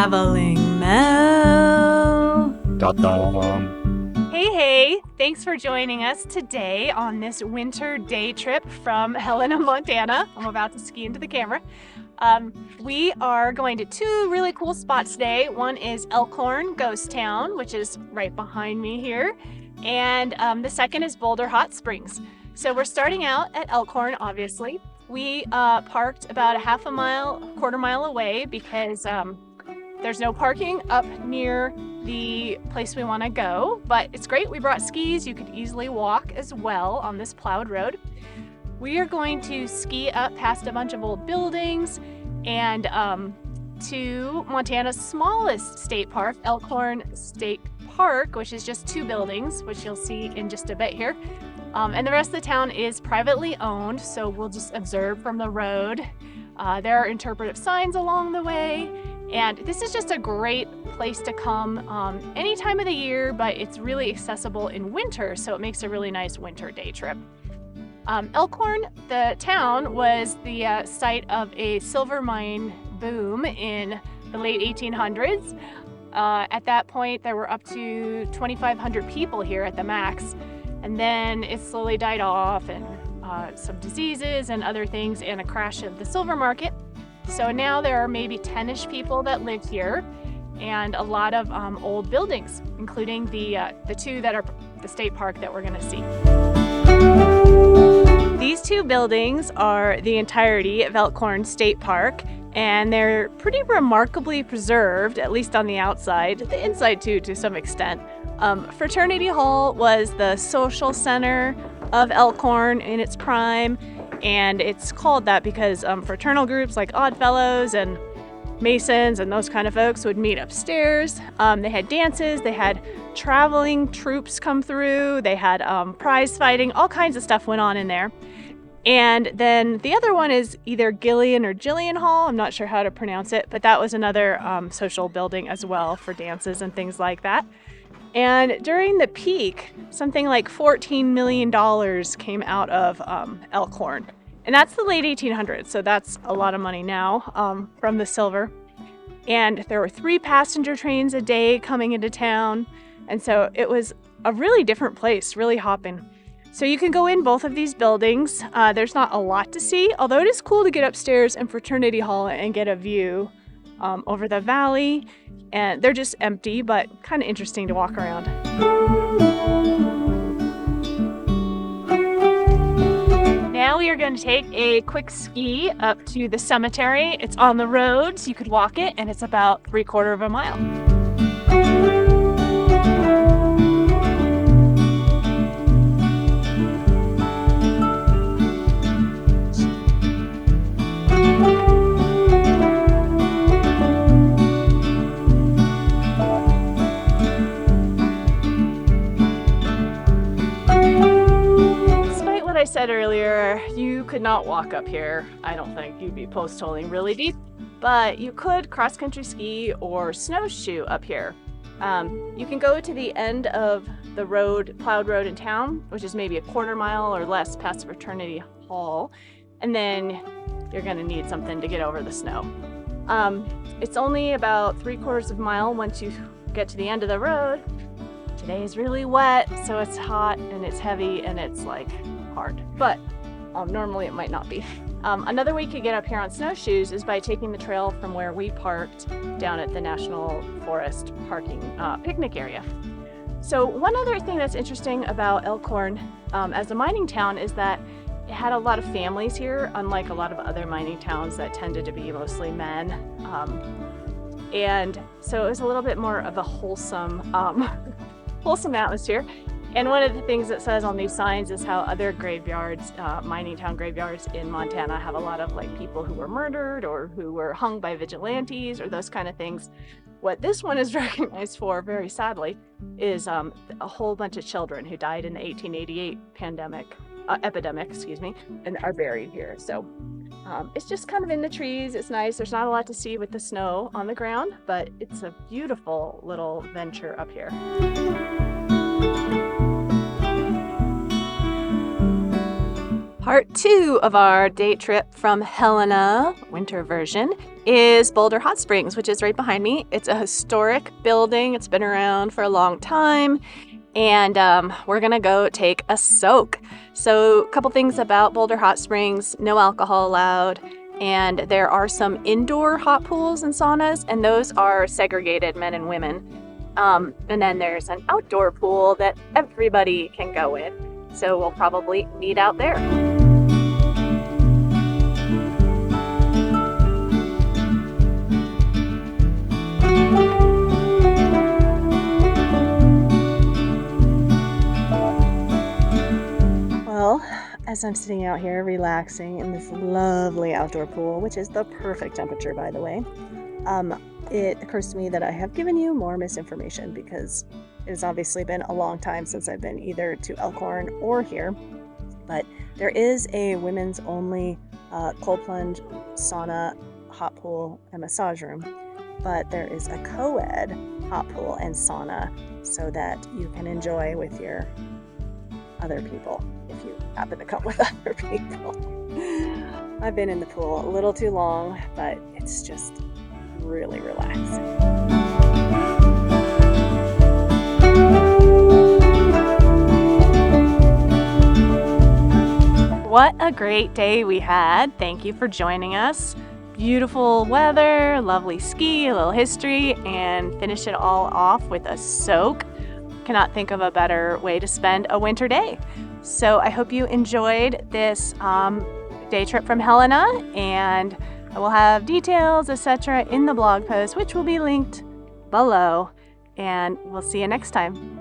TravelingMel. Da-dum. Hey, thanks for joining us today on this winter day trip from Helena, Montana. I'm about to ski into the camera. We are going to two really cool spots today. One is Elkhorn Ghost Town, which is right behind me here. And the second is Boulder Hot Springs. So we're starting out at Elkhorn, obviously. We parked about a quarter mile away because there's no parking up near the place we want to go, but it's great. We brought skis. You could easily walk as well on this plowed road. We are going to ski up past a bunch of old buildings and to Montana's smallest state park, Elk Horn State Park, which is just two buildings, which you'll see in just a bit here. And the rest of the town is privately owned, so we'll just observe from the road. There are interpretive signs along the way, and this is just a great place to come any time of the year, but it's really accessible in winter, so it makes a really nice winter day trip. Elkhorn, the town, was the site of a silver mine boom in the late 1800s. At that point, there were up to 2,500 people here at the max. And then it slowly died off, and some diseases and other things, and a crash of the silver market. So now there are maybe 10-ish people that live here, and a lot of old buildings, including the two that are the state park that we're going to see. These two buildings are the entirety of Elk Horn State Park, and they're pretty remarkably preserved, at least on the outside, the inside too, to some extent. Fraternity Hall was the social center of Elkhorn in its prime, and it's called that because fraternal groups like Oddfellows and Masons and those kind of folks would meet upstairs. They had dances, they had traveling troops come through, they had prize fighting, all kinds of stuff went on in there. And then the other one is either Gillian or Jillian Hall, I'm not sure how to pronounce it, but that was another social building as well for dances and things like that. And during the peak, something like $14 million came out of Elkhorn. And that's the late 1800s, so that's a lot of money now from the silver. And there were 3 passenger trains a day coming into town. And so it was a really different place, really hopping. So you can go in both of these buildings. There's not a lot to see, although it is cool to get upstairs in Fraternity Hall and get a view over the valley. And they're just empty, but kind of interesting to walk around. Now we are going to take a quick ski up to the cemetery. It's on the road, so you could walk it, and it's about 3/4 of a mile. I said earlier, you could not walk up here. I don't think you'd be post-holing really deep, but you could cross-country ski or snowshoe up here. You can go to the end of the plowed road in town, which is maybe a 1/4 mile or less past Fraternity Hall, and then you're going to need something to get over the snow. It's only about 3/4 of a mile once you get to the end of the road. Today is really wet, so it's hot and it's heavy and it's like hard, but normally it might not be. Another way you could get up here on snowshoes is by taking the trail from where we parked down at the National Forest parking picnic area. So one other thing that's interesting about Elkhorn as a mining town is that it had a lot of families here, unlike a lot of other mining towns that tended to be mostly men. And so it was a little bit more of a wholesome atmosphere. And one of the things it says on these signs is how other graveyards, mining town graveyards in Montana, have a lot of like people who were murdered or who were hung by vigilantes or those kind of things. What this one is recognized for, very sadly, is a whole bunch of children who died in the 1888 epidemic, and are buried here. So it's just kind of in the trees. It's nice. There's not a lot to see with the snow on the ground, but it's a beautiful little venture up here. Part 2 of our day trip from Helena, winter version, is Boulder Hot Springs, which is right behind me. It's a historic building. It's been around for a long time. And we're gonna go take a soak. So a couple things about Boulder Hot Springs: no alcohol allowed, and there are some indoor hot pools and saunas, and those are segregated, men and women. And then there's an outdoor pool that everybody can go in. So we'll probably meet out there. Well, as I'm sitting out here relaxing in this lovely outdoor pool, which is the perfect temperature, by the way, it occurs to me that I have given you more misinformation because it has obviously been a long time since I've been either to Elkhorn or here. But there is a women's only cold plunge, sauna, hot pool, and massage room. But there is a co-ed hot pool and sauna so that you can enjoy with your other people if you happen to come with other people. I've been in the pool a little too long, but it's just really relaxing. What a great day we had. Thank you for joining us. Beautiful weather, lovely ski, a little history, and finish it all off with a soak. Cannot think of a better way to spend a winter day. So I hope you enjoyed this day trip from Helena, and I will have details, etc. in the blog post, which will be linked below, and we'll see you next time.